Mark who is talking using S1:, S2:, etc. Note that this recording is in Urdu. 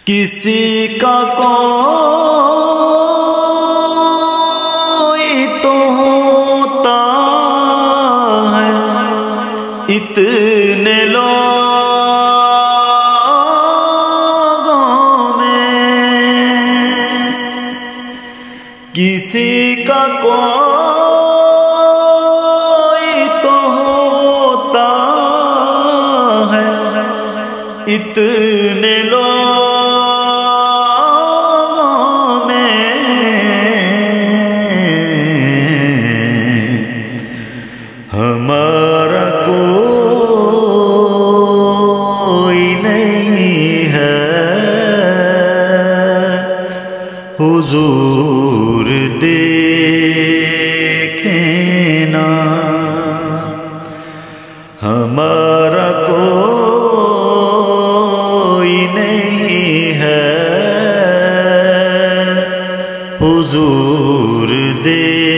S1: کسی کا کوئی تو ہوتا ہے اتنے لوگوں میں، کسی کا کوئی تو ہوتا ہے اتنے لوگوں میں، ہمارا کوئی نہیں ہے حضور دیکھیں نا، ہمارا کوئی نہیں ہے حضور دیکھیں